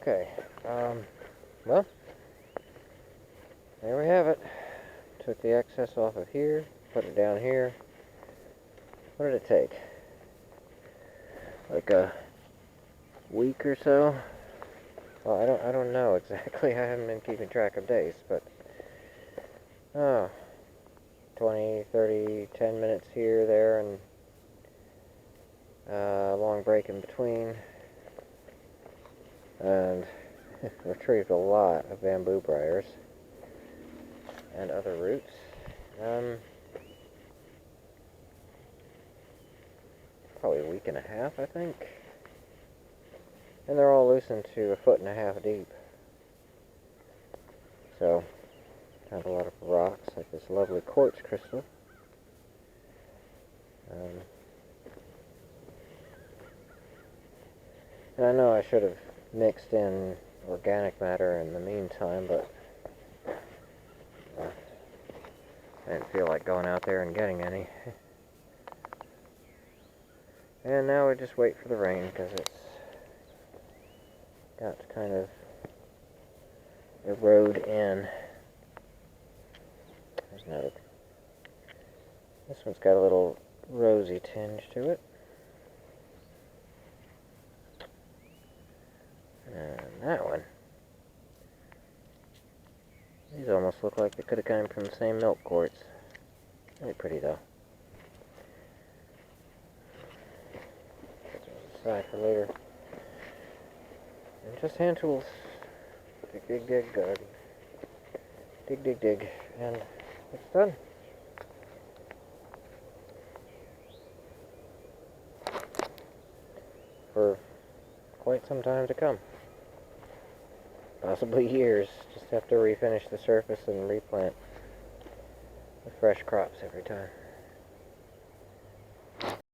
Okay, well, there we have it. Took the excess off of here, put it down here. What did it take? Like a week or so? Well, I don't know exactly. I haven't been keeping track of days, but 20, 30, 10 minutes here, there, and a long break in between. And retrieved a lot of bamboo briars and other roots. Probably a week and a half, I think. And they're all loosened to 1.5 feet deep. So, have a lot of rocks, like this lovely quartz crystal. And I know I should have mixed in organic matter in the meantime, but I didn't feel like going out there and getting any. And now we just wait for the rain, because it's got to kind of erode in. There's another. This one's got a little rosy tinge to it. And that one. These almost look like they could have come from the same milk quartz. Very pretty though. Put those aside for later. And just hand tools. Dig, dig, dig, garden. Dig, dig, dig. And it's done. For quite some time to come. Possibly years. Just have to refinish the surface and replant with fresh crops every time.